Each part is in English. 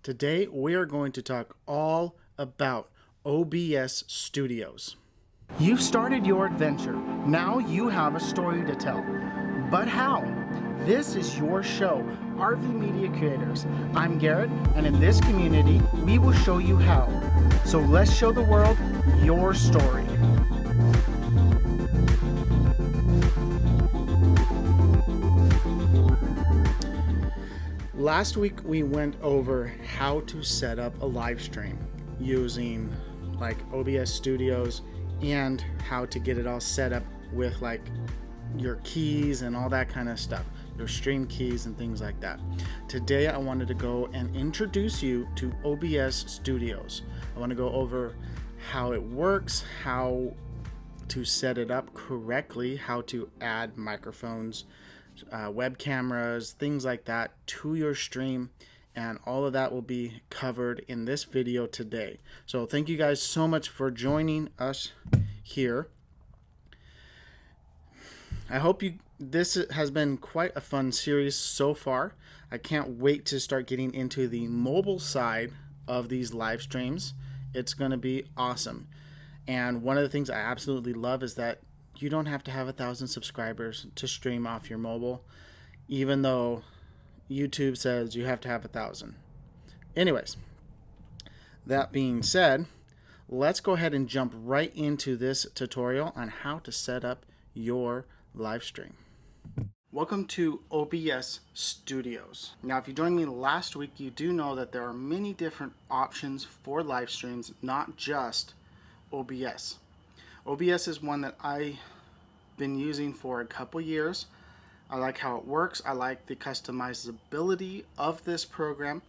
Today we are going to talk all about OBS Studios. You've started your adventure. Now you have a story to tell. But how? This is your show, RV Media Creators. I'm Garrett, and in this community, we will show you how. So let's show the world your story. Last week we went over how to set up a live stream using like OBS Studios and how to get it all set up with like your keys and all that kind of stuff, your stream keys and things like that. Today I wanted to go and introduce you to OBS Studios. I want to go over how it works, how to set it up correctly, how to add microphones, web cameras, things like that to your stream, and all of that will be covered in this video today. So thank you guys so much for joining us here. I hope this has been quite a fun series so far. I can't wait to start getting into the mobile side of these live streams. It's going to be awesome. And one of the things I absolutely love is that you don't have to have 1,000 subscribers to stream off your mobile, even though YouTube says you have to have 1,000. Anyways, that being said, let's go ahead and jump right into this tutorial on how to set up your live stream. Welcome to OBS Studios. Now, if you joined me last week, you do know that there are many different options for live streams, not just OBS. OBS is one that I've been using for a couple years. I like how it works. I like the customizability of this program,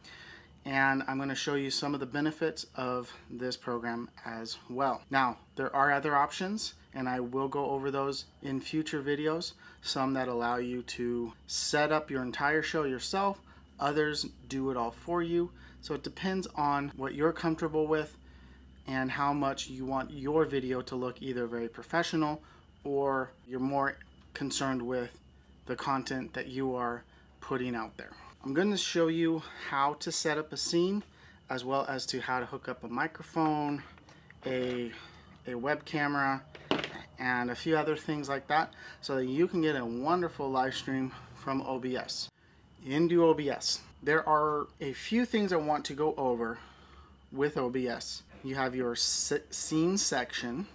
and I'm going to show you some of the benefits of this program as well. Now, there are other options, and I will go over those in future videos. Some that allow you to set up your entire show yourself. Others do it all for you. So it depends on what you're comfortable with and how much you want your video to look either very professional or you're more concerned with the content that you are putting out there. I'm going to show you how to set up a scene, as well as to how to hook up a microphone, a web camera, and a few other things like that, so that you can get a wonderful live stream from OBS. Into OBS, there are a few things I want to go over with OBS. You have your scene section,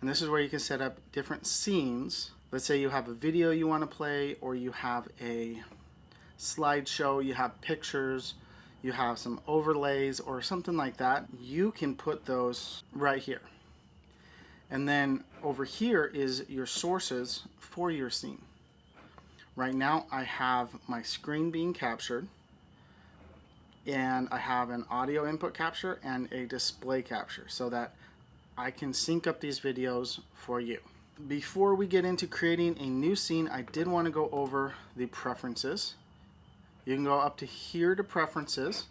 and this is where you can set up different scenes. Let's say you have a video you want to play, or you have a slideshow, you have pictures, you have some overlays or something like that. You can put those right here. And then over here is your sources for your scene. Right now I have my screen being captured, and I have an audio input capture and a display capture so that I can sync up these videos for you. Before we get into creating a new scene, I did want to go over the preferences. You can go up to here to preferences,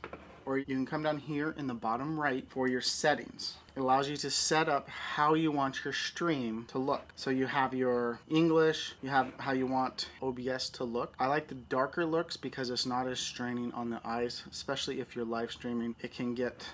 or you can come down here in the bottom right for your settings. It allows you to set up how you want your stream to look. So you have your English, you have how you want OBS to look. I like the darker looks because it's not as straining on the eyes, especially if you're live streaming. It can get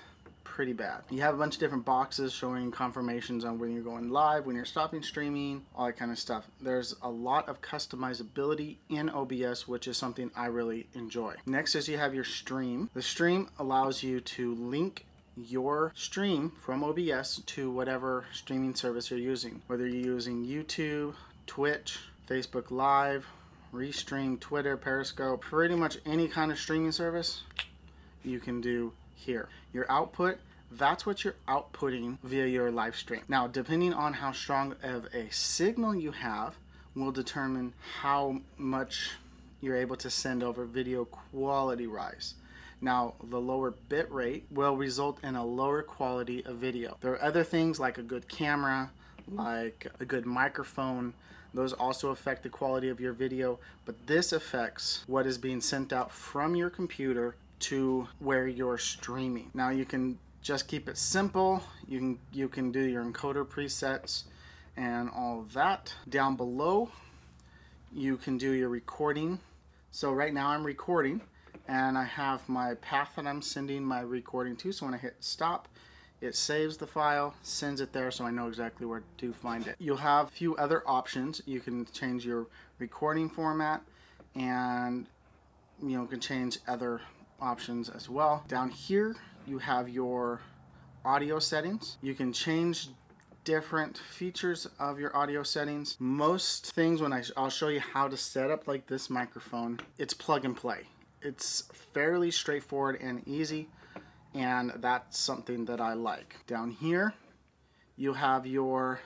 pretty bad. You have a bunch of different boxes showing confirmations on when you're going live, when you're stopping streaming, all that kind of stuff. There's a lot of customizability in OBS, which is something I really enjoy. Next is you have your stream. The stream allows you to link your stream from OBS to whatever streaming service you're using, whether you're using YouTube, Twitch, Facebook Live, Restream, Twitter, Periscope, pretty much any kind of streaming service you can do here. Your output, that's what you're outputting via your live stream. Now, depending on how strong of a signal you have will determine how much you're able to send over video quality rise. Now, the lower bit rate will result in a lower quality of video. There are other things like a good camera, like a good microphone. Those also affect the quality of your video, but this affects what is being sent out from your computer to where you're streaming. Now, you can just keep it simple. You can do your encoder presets and all of that. Down below, you can do your recording. So right now I'm recording, and I have my path that I'm sending my recording to. So when I hit stop, it saves the file, sends it there, so I know exactly where to find it. You'll have a few other options. You can change your recording format, and you can change other options as well. Down here you have your audio settings. You can change different features of your audio settings. Most things, when I'll show you how to set up like this microphone, it's plug and play. It's fairly straightforward and easy, and that's something that I like. Down here you have your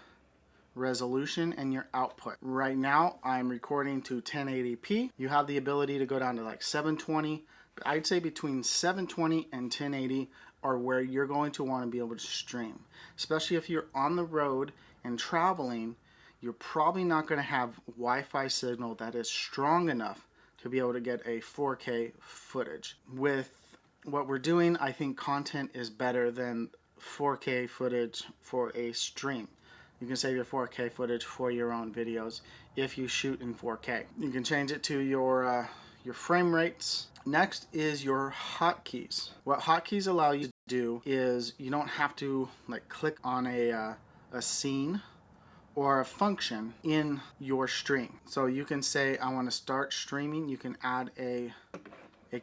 resolution and your output. Right now I'm recording to 1080p. You have the ability to go down to like 720, but I'd say between 720 and 1080 are where you're going to want to be able to stream. Especially if you're on the road and traveling, you're probably not going to have Wi-Fi signal that is strong enough to be able to get a 4K footage. With what we're doing, I think content is better than 4K footage for a stream. You can save your 4K footage for your own videos if you shoot in 4K. You can change it to your frame rates. Next is your hotkeys. What hotkeys allow you to do is you don't have to like click on a scene or a function in your stream. So you can say, I want to start streaming. You can add a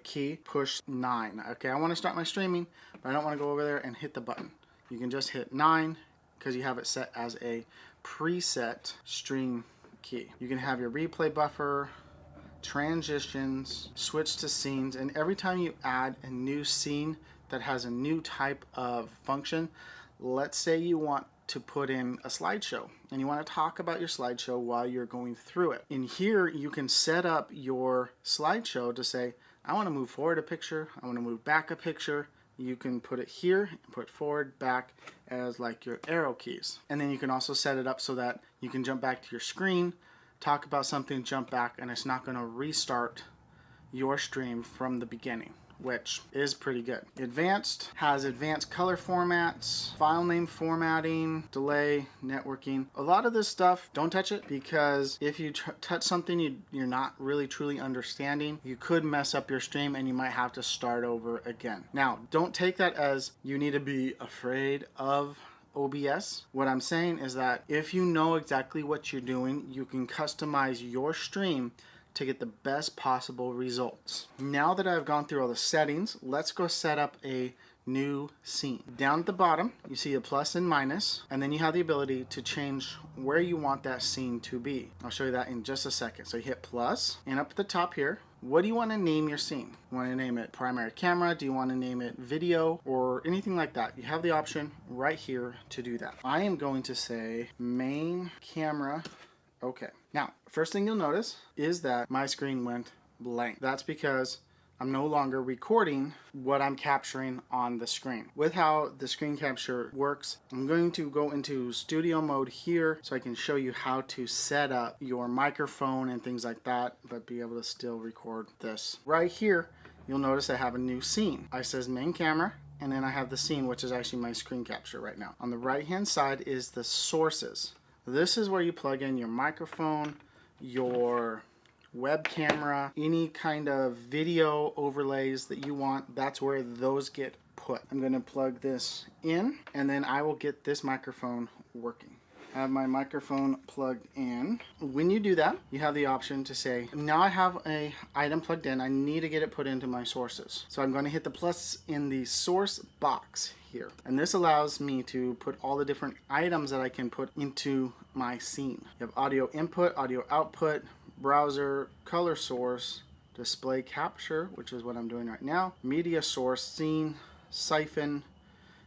key, push 9. Okay, I want to start my streaming, but I don't want to go over there and hit the button. You can just hit 9 because you have it set as a preset stream key. You can have your replay buffer, transitions, switch to scenes, and every time you add a new scene that has a new type of function, let's say you want to put in a slideshow and you want to talk about your slideshow while you're going through it. In here you can set up your slideshow to say, I want to move forward a picture, I want to move back a picture. You can put it here and put forward, back as like your arrow keys. And then you can also set it up so that you can jump back to your screen, talk about something, jump back, and it's not going to restart your stream from the beginning, which is pretty good. Advanced has advanced color formats, file name formatting, delay, networking. A lot of this stuff, don't touch it, because if you touch something you're not really truly understanding, you could mess up your stream and you might have to start over again. Now, don't take that as you need to be afraid of OBS. What I'm saying is that if you know exactly what you're doing, you can customize your stream to get the best possible results. Now that I've gone through all the settings, let's go set up a new scene. Down at the bottom, you see a plus and minus, and then you have the ability to change where you want that scene to be. I'll show you that in just a second. So you hit plus, and up at the top here, what do you want to name your scene? You want to name it primary camera? Do you want to name it video or anything like that? You have the option right here to do that. I am going to say main camera. Okay. Now, first thing you'll notice is that my screen went blank. That's because I'm no longer recording what I'm capturing on the screen. With how the screen capture works, I'm going to go into studio mode here so I can show you how to set up your microphone and things like that, but be able to still record this. Right here, you'll notice I have a new scene. I says main camera, and then I have the scene, which is actually my screen capture right now. On the right hand side is the sources. This is where you plug in your microphone, your web camera, any kind of video overlays that you want. That's where those get put. I'm going to plug this in, and then I will get this microphone working. I have my microphone plugged in. When you do that, you have the option to say, now I have an item plugged in, I need to get it put into my sources. So I'm going to hit the plus in the source box here. And this allows me to put all the different items that I can put into my scene. You have audio input, audio output, browser, color source, display capture, which is what I'm doing right now, media source, scene, siphon.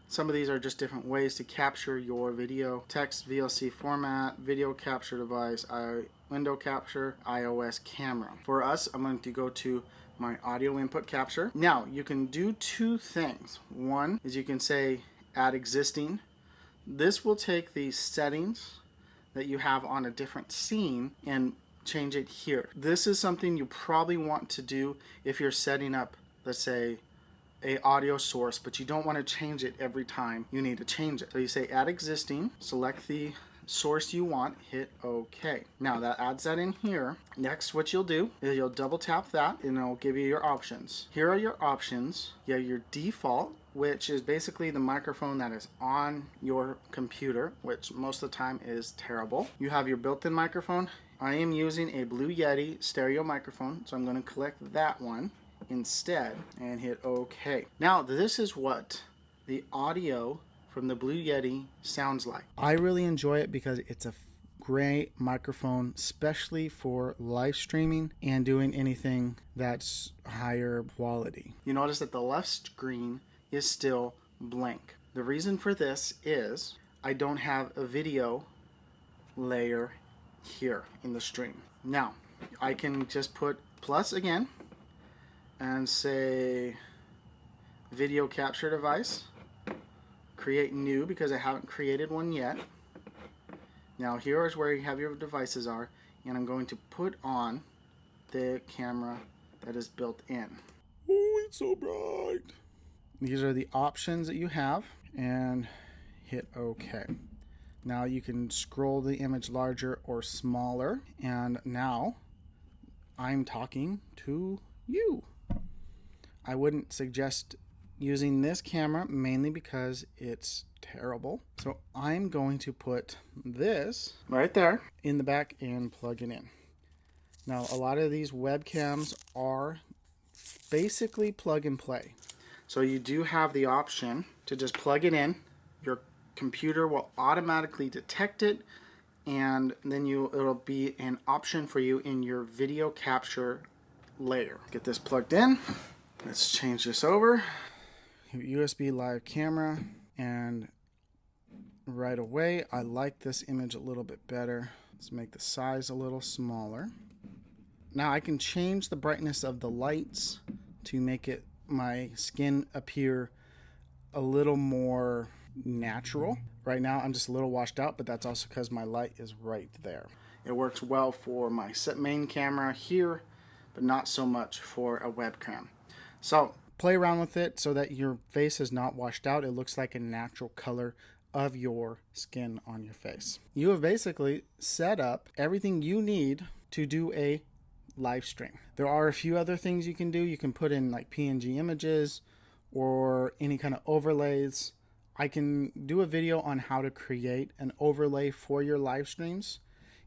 Some of these are just different ways to capture your video. Text, VLC format, video capture device, window capture, iOS camera. For us, I'm going to go to my audio input capture. Now, you can do two things. One is you can say add existing. This will take the settings that you have on a different scene and change it here. This is something you probably want to do if you're setting up, let's say, a audio source, but you don't want to change it every time you need to change it. So you say add existing, select the source you want, hit OK. Now that adds that in here. Next, what you'll do is you'll double tap that and it'll give you your options. Here are your options. You have your default, which is basically the microphone that is on your computer, which most of the time is terrible. You have your built-in microphone. I am using a Blue Yeti stereo microphone, so I'm going to click that one instead and hit OK. Now this is what the audio from the Blue Yeti sounds like. I really enjoy it because it's a great microphone, especially for live streaming and doing anything that's higher quality. You notice that the left screen is still blank. The reason for this is I don't have a video layer here in the stream. Now I can just put plus again and say video capture device, create new because I haven't created one yet. Now here is where you have your devices are, and I'm going to put on the camera that is built in. Oh, it's so bright. These are the options that you have, and hit OK. Now you can scroll the image larger or smaller, and now I'm talking to you. I wouldn't suggest using this camera mainly because it's terrible. So I'm going to put this right there in the back and plug it in. Now a lot of these webcams are basically plug and play. So you do have the option to just plug it in. Your computer will automatically detect it, and then it'll be an option for you in your video capture layer. Get this plugged in. Let's change this over. USB live camera, and right away I like this image a little bit better. Let's make the size a little smaller. Now I can change the brightness of the lights to make it my skin appear a little more natural. Right now I'm just a little washed out, but that's also because my light is right there. It works well for my main camera here, but not so much for a webcam. So play around with it so that your face is not washed out. It looks like a natural color of your skin on your face. You have basically set up everything you need to do a live stream. There are a few other things you can do. You can put in like PNG images or any kind of overlays. I can do a video on how to create an overlay for your live streams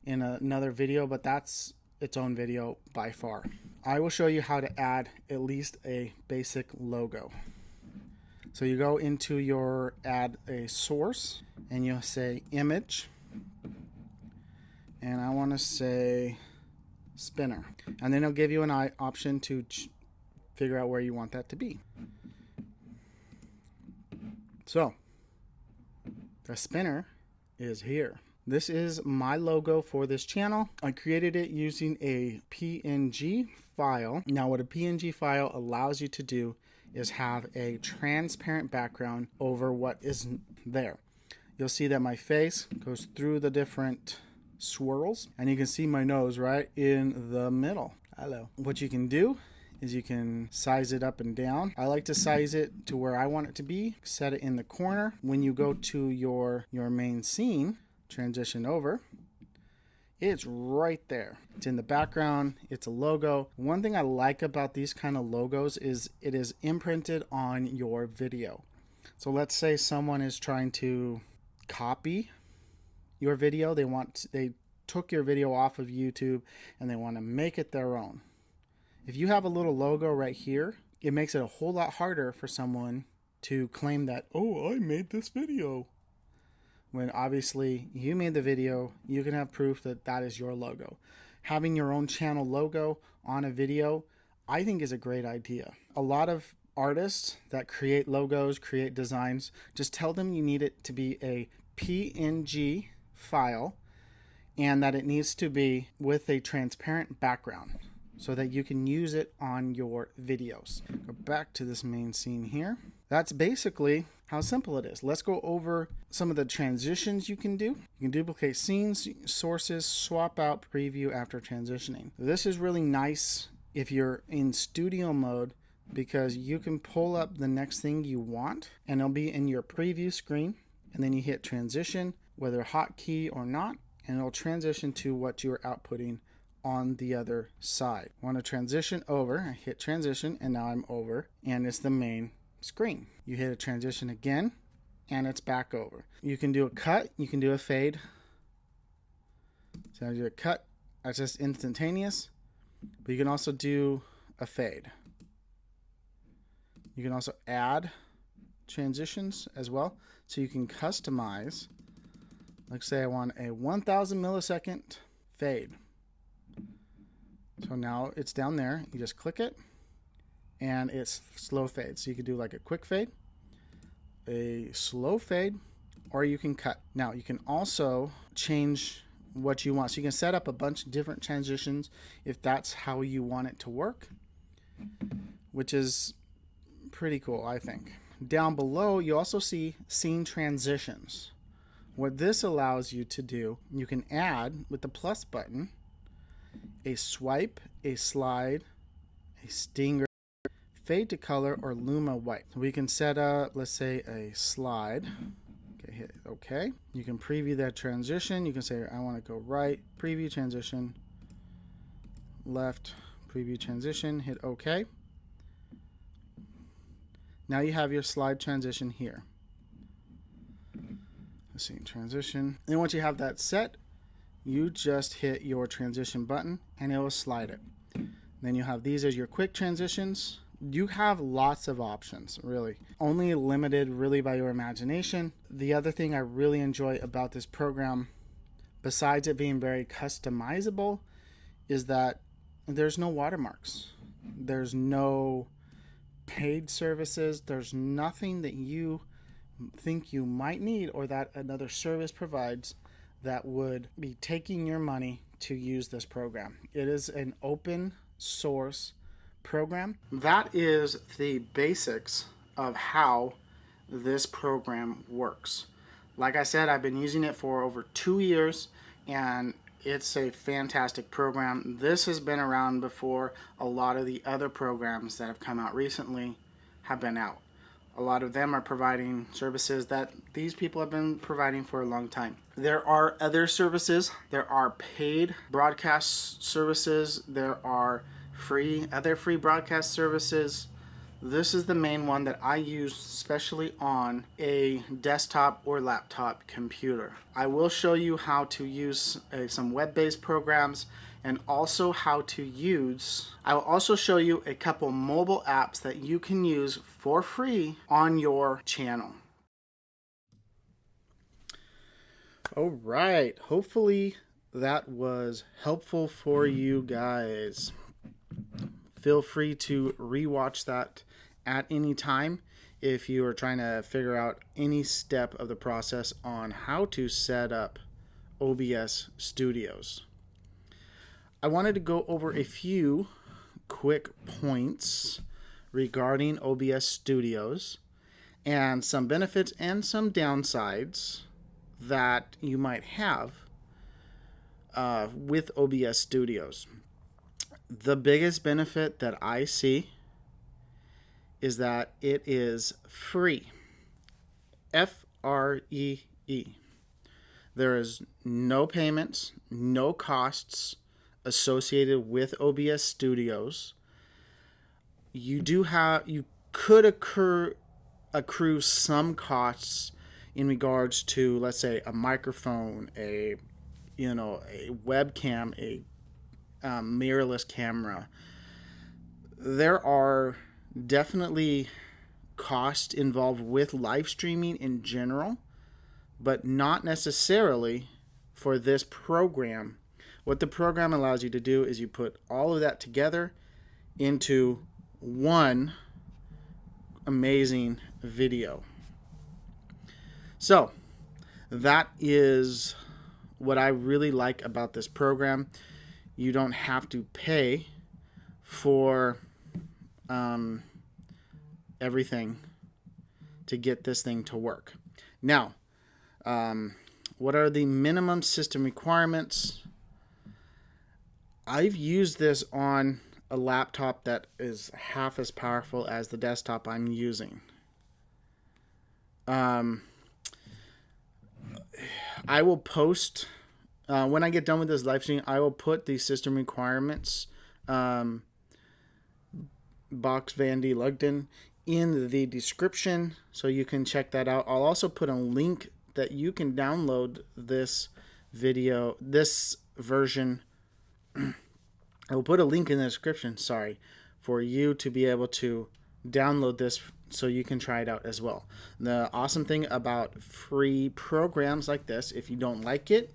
in another video, but that's its own video by far. I will show you how to add at least a basic logo. So you go into your add a source and you'll say image, and I want to say spinner, and then it'll give you an option to figure out where you want that to be. So the spinner is here. This is my logo for this channel. I created it using a PNG file. Now what a PNG file allows you to do is have a transparent background over what isn't there. You'll see that my face goes through the different swirls, and you can see my nose right in the middle. Hello. What you can do is you can size it up and down. I like to size it to where I want it to be, set it in the corner. When you go to your main scene, transition over, it's right there. It's in the background. It's a logo. One thing I like about these kind of logos is it is imprinted on your video. So let's say someone is trying to copy your video. They took your video off of YouTube and they want to make it their own. If you have a little logo right here, it makes it a whole lot harder for someone to claim that, oh, I made this video. When obviously you made the video, you can have proof that that is your logo. Having your own channel logo on a video, I think is a great idea. A lot of artists that create logos, create designs, just tell them you need it to be a PNG file and that it needs to be with a transparent background so that you can use it on your videos. Go back to this main scene here. That's basically how simple it is. Let's go over some of the transitions you can do. You can duplicate scenes, sources, swap out, preview after transitioning. This is really nice if you're in studio mode because you can pull up the next thing you want and it'll be in your preview screen, and then you hit transition, whether hotkey or not, and it'll transition to what you're outputting on the other side. I want to transition over. I hit transition, and now I'm over, and it's the main screen. You hit a transition again, and it's back over. You can do a cut, you can do a fade. So I do a cut, that's just instantaneous, but you can also do a fade. You can also add transitions as well, so you can customize. Like say I want a 1000 millisecond fade. So now it's down there. You just click it and it's slow fade. So you can do like a quick fade, a slow fade, or you can cut. Now you can also change what you want. So you can set up a bunch of different transitions if that's how you want it to work, which is pretty cool, I think. Down below, you also see scene transitions. What this allows you to do, you can add with the plus button a swipe, a slide, a stinger, fade to color, or luma white. So we can set up, let's say, a slide. Okay, hit OK. You can preview that transition. You can say, I want to go right, preview transition, left, preview transition, hit OK. Now you have your slide transition here. Let's see, transition. And once you have that set, you just hit your transition button and it will slide it. Then you have these as your quick transitions. You have lots of options, really. Only limited really by your imagination. The other thing I really enjoy about this program, besides it being very customizable, is that there's no watermarks. There's no paid services. There's nothing that you think you might need or that another service provides that would be taking your money to use this program. It is an open source program. That is the basics of how this program works. Like I said, I've been using it for over 2 years and it's a fantastic program. This has been around before a lot of the other programs that have come out recently have been out. A lot of them are providing services that these people have been providing for a long time. There are other services. There are paid broadcast services. There are other free broadcast services. This is the main one that I use, especially on a desktop or laptop computer. I will show you how to use some web-based programs and also how to use, I will also show you a couple mobile apps that you can use for free on your channel. All right, hopefully that was helpful for you guys. Feel free to rewatch that at any time if you are trying to figure out any step of the process on how to set up OBS Studios. I wanted to go over a few quick points regarding OBS Studios and some benefits and some downsides that you might have with OBS Studios. The biggest benefit that I see is that it is free. F-R-E-E. There is no payments, no costs associated with OBS Studios. You could accrue some costs in regards to, let's say, a microphone, a webcam, a mirrorless camera. There are definitely costs involved with live streaming in general, but not necessarily for this program. What the program allows you to do is you put all of that together into one amazing video. So that is what I really like about this program. You don't have to pay for everything to get this thing to work. Now, what are the minimum system requirements? I've used this on a laptop that is half as powerful as the desktop I'm using. I will post, when I get done with this live stream, I will put the system requirements box Vandy Lugden in the description, so you can check that out. I'll also put a link that you can download this video, this version. I will put a link in the description, sorry, for you to be able to download this so you can try it out as well. The awesome thing about free programs like this, if you don't like it,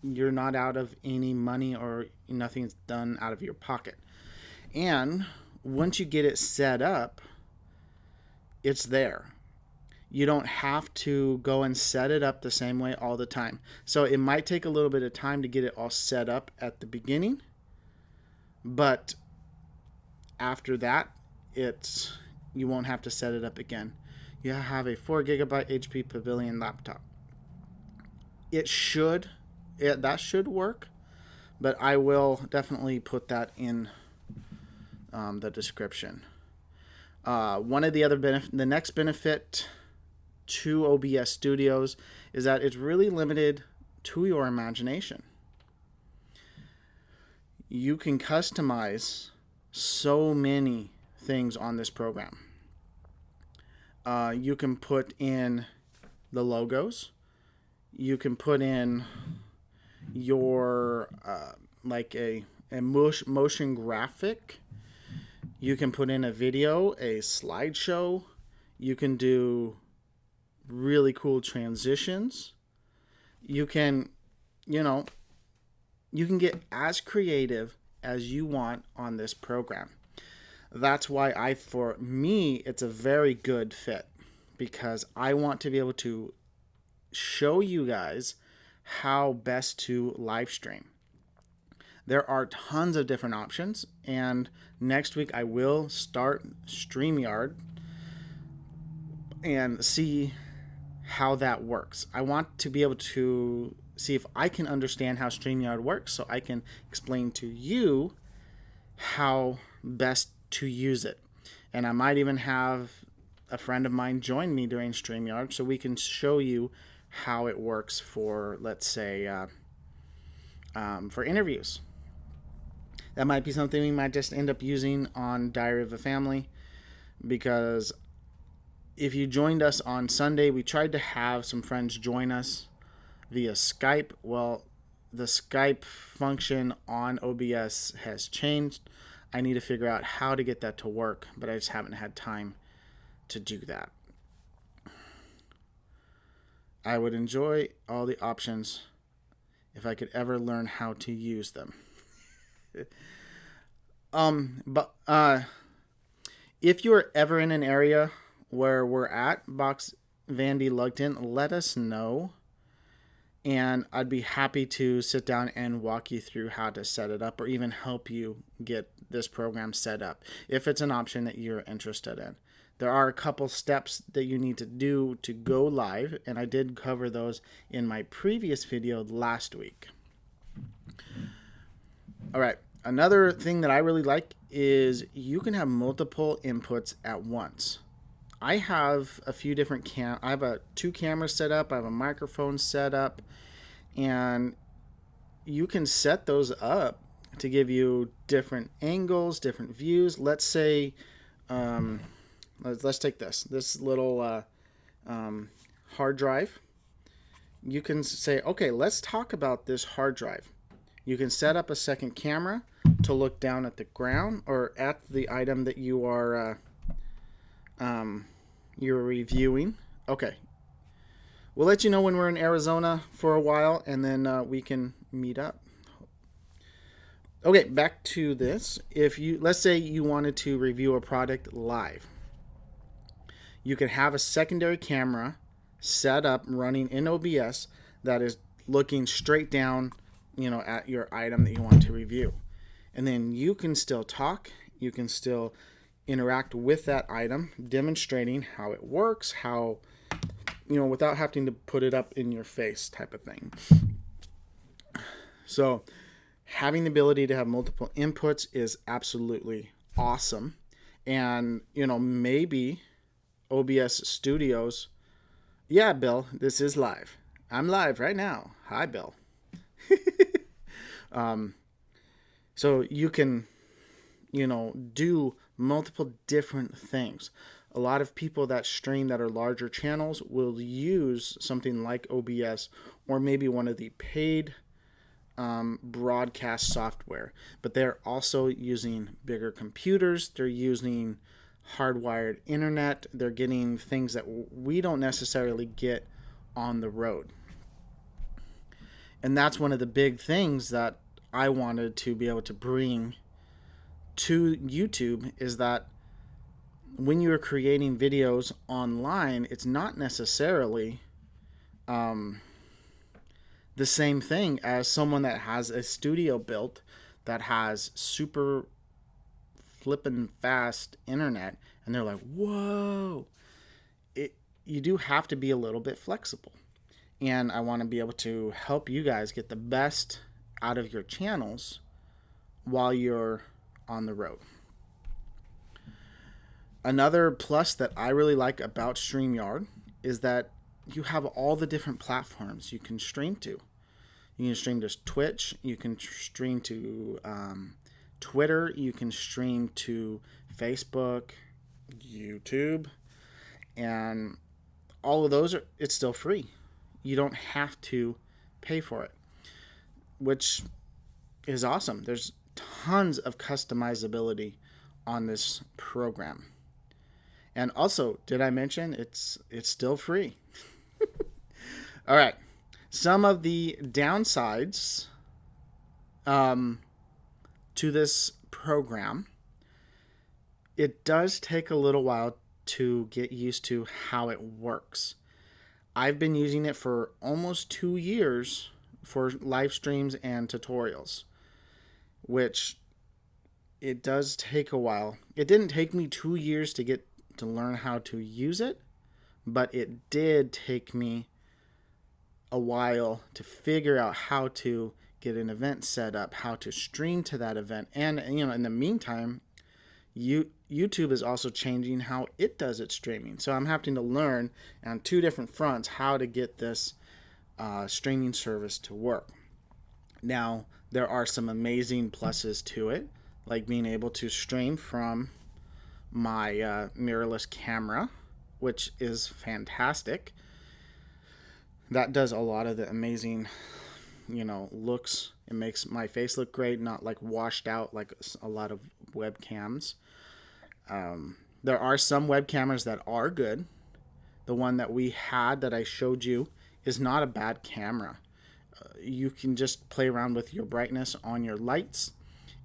you're not out of any money, or nothing's done out of your pocket. And once you get it set up, it's there. You don't have to go and set it up the same way all the time. So it might take a little bit of time to get it all set up at the beginning, but after that, you won't have to set it up again. You have a 4 gigabyte HP Pavilion laptop. That should work, but I will definitely put that in the description. One of the next benefit to OBS Studios is that it's really limited to your imagination. You can customize so many things on this program. You can put in the logos. You can put in your like a motion graphic. You can put in a video, a slideshow. You can do really cool transitions. You can, you can get as creative as you want on this program. That's why for me, it's a very good fit, because I want to be able to show you guys how best to live stream. There are tons of different options, and next week I will start StreamYard and see how that works. I want to be able to see if I can understand how StreamYard works, so I can explain to you how best to use it. And I might even have a friend of mine join me during StreamYard so we can show you how it works for, let's say, for interviews. That might be something we might just end up using on Diary of a Family, because if you joined us on Sunday, we tried to have some friends join us via Skype. Well, the Skype function on OBS has changed. I need to figure out how to get that to work, but I just haven't had time to do that. I would enjoy all the options if I could ever learn how to use them. But if you're ever in an area where we're at, Box Vandy Lugden, let us know, and I'd be happy to sit down and walk you through how to set it up, or even help you get this program set up if it's an option that you're interested in. There are a couple steps that you need to do to go live, and I did cover those in my previous video last week. All right, another thing that I really like is you can have multiple inputs at once. I have a few different I have two cameras set up, I have a microphone set up, and you can set those up to give you different angles, different views. Let's say, let's take this little hard drive. You can say, okay, let's talk about this hard drive. You can set up a second camera to look down at the ground or at the item that you are you're reviewing. Okay, we'll let you know when we're in Arizona for a while, and then we can meet up. Okay, back to this. Let's say you wanted to review a product live, you can have a secondary camera set up running in OBS that is looking straight down, at your item that you want to review. And then you can still talk, you can still interact with that item, demonstrating how it works, how, without having to put it up in your face type of thing. So having the ability to have multiple inputs is absolutely awesome. And, maybe OBS Studios, yeah, Bill, this is live. I'm live right now. Hi, Bill. So you can, do multiple different things. A lot of people that stream that are larger channels will use something like OBS or maybe one of the paid broadcast software, but they're also using bigger computers. They're using hardwired internet. They're getting things that we don't necessarily get on the road. And that's one of the big things that I wanted to be able to bring to YouTube, is that when you're creating videos online, it's not necessarily the same thing as someone that has a studio built that has super flippin' fast internet, and they're like, whoa. You do have to be a little bit flexible. And I want to be able to help you guys get the best out of your channels while you're on the road. Another plus that I really like about StreamYard is that you have all the different platforms you can stream to. You can stream to Twitch, you can stream to Twitter, you can stream to Facebook, YouTube, and all of those it's still free. You don't have to pay for it, which is awesome. There's tons of customizability on this program. And also, did I mention it's still free? All right. Some of the downsides to this program: it does take a little while to get used to how it works. I've been using it for almost 2 years for live streams and tutorials, which it does take a while. It didn't take me 2 years to learn how to use it, but it did take me a while to figure out how to get an event set up, how to stream to that event. And in the meantime, YouTube is also changing how it does its streaming. So I'm having to learn on 2 different fronts how to get this streaming service to work. Now, there are some amazing pluses to it, like being able to stream from my mirrorless camera, which is fantastic. That does a lot of the amazing, looks. It makes my face look great, not like washed out like a lot of webcams. There are some web cameras that are good. The one that we had that I showed you is not a bad camera. You can just play around with your brightness on your lights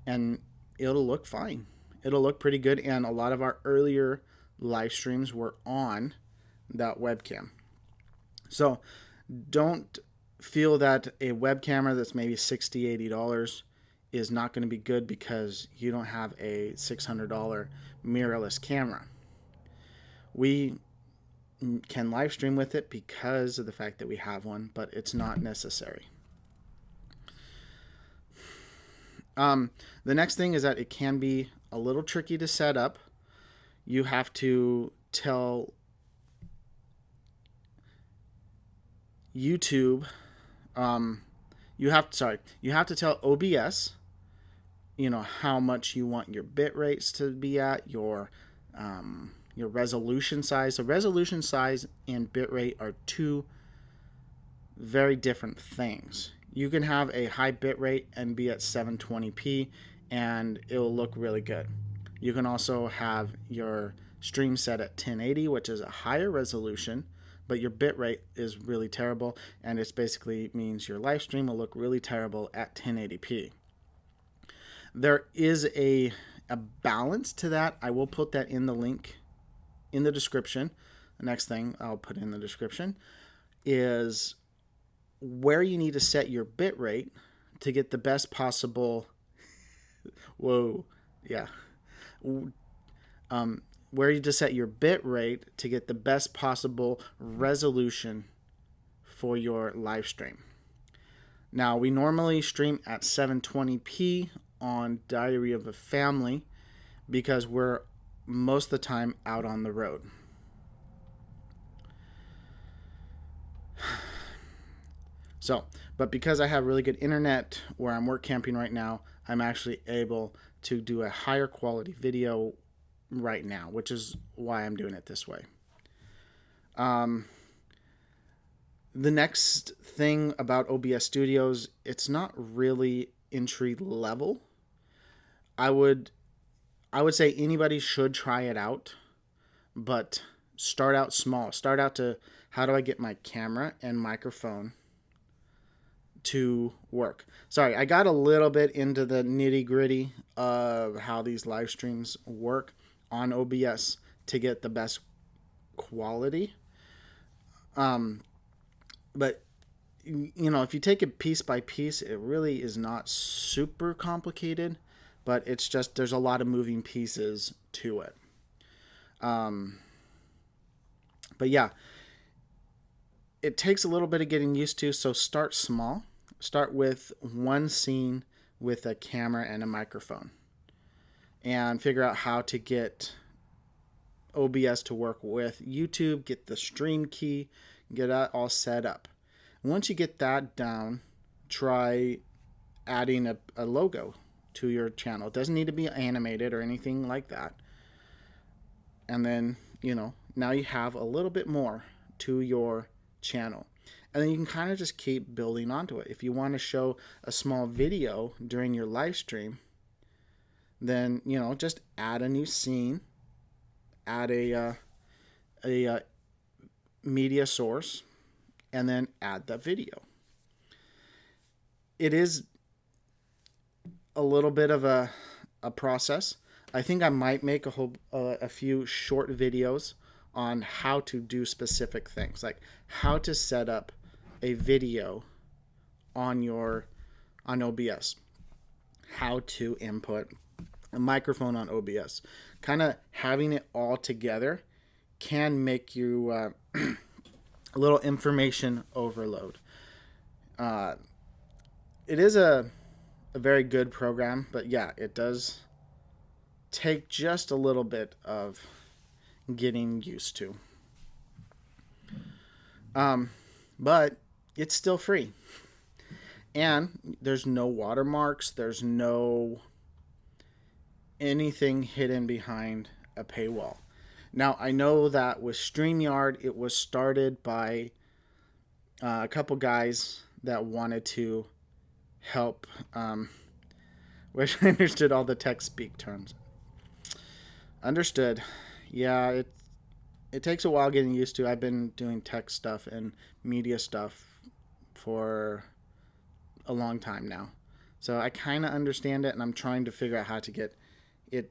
and it'll look fine. It'll look pretty good, and a lot of our earlier live streams were on that webcam. So don't feel that a web camera that's maybe $60, $80 is not going to be good because you don't have a $600 mirrorless camera. We can live stream with it because of the fact that we have one, but it's not necessary. The next thing is that it can be a little tricky to set up. You have to tell YouTube, you have to tell OBS, how much you want your bit rates to be at, your resolution size. So resolution size and bit rate are 2 very different things. You can have a high bit rate and be at 720p and it'll look really good. You can also have your stream set at 1080, which is a higher resolution, but your bit rate is really terrible, and it basically means your live stream will look really terrible at 1080p. There is a balance to that. I will put that in the link in the description. The next thing I'll put in the description is where you need to set your bit rate to get the best possible where you just set your bit rate to get the best possible resolution for your live stream. Now, we normally stream at 720p on Diary of a Family because we're most of the time out on the road. So, but because I have really good internet where I'm work camping right now, I'm actually able to do a higher quality video right now, which is why I'm doing it this way. The next thing about OBS Studios, it's not really entry level. I would say anybody should try it out, but start out small. Start out to, how do I get my camera and microphone to work? Sorry, I got a little bit into the nitty-gritty of how these live streams work on OBS to get the best quality. But you know, if you take it piece by piece, it really is not super complicated, but it's just there's a lot of moving pieces to it. But yeah, it takes a little bit of getting used to, so start small. Start with one scene with a camera and a microphone and figure out how to get OBS to work with YouTube, get the stream key, get that all set up. Once you get that down, try adding a logo to your channel. It doesn't need to be animated or anything like that. And then, you know, now you have a little bit more to your channel. And then you can kind of just keep building onto it. If you want to show a small video during your live stream, then, you know, just add a new scene, add a media source, and then add that video. It is a little bit of a process. I think I might make a few short videos on how to do specific things, like how to set up a video on OBS, how to input a microphone on OBS. Kind of having it all together can make you a little information overload. It is a very good program, but yeah, it does take just a little bit of getting used to. But it's still free. And there's no watermarks, there's no anything hidden behind a paywall. Now, I know that with StreamYard, it was started by a couple guys that wanted to help, wish I understood all the tech speak terms. Understood. Yeah, it takes a while getting used to. I've been doing tech stuff and media stuff for a long time now. So I kind of understand it, and I'm trying to figure out how to get it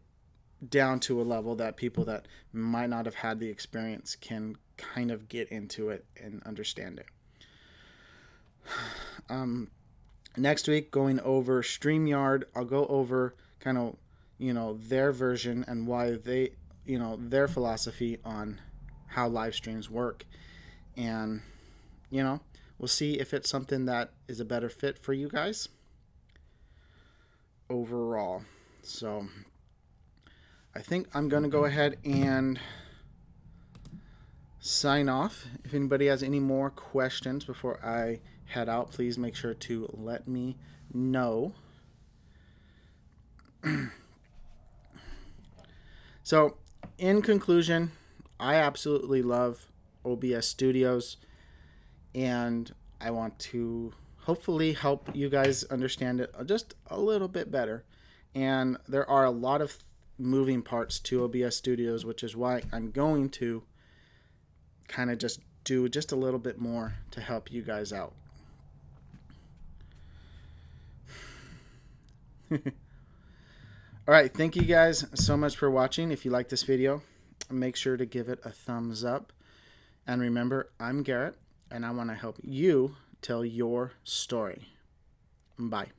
down to a level that people that might not have had the experience can kind of get into it and understand it. Next week, going over StreamYard, I'll go over kind of, you know, their version and why they, you know, their philosophy on how live streams work. And, you know, we'll see if it's something that is a better fit for you guys overall. So I think I'm going to go ahead and sign off. If anybody has any more questions before I head out, please make sure to let me know. So, in conclusion, I absolutely love OBS Studios, and I want to hopefully help you guys understand it just a little bit better. And there are a lot of moving parts to OBS Studios, which is why I'm going to kind of just do just a little bit more to help you guys out. All right, thank you guys so much for watching. If you like this video, make sure to give it a thumbs up. And remember, I'm Garrett, and I want to help you tell your story. Bye.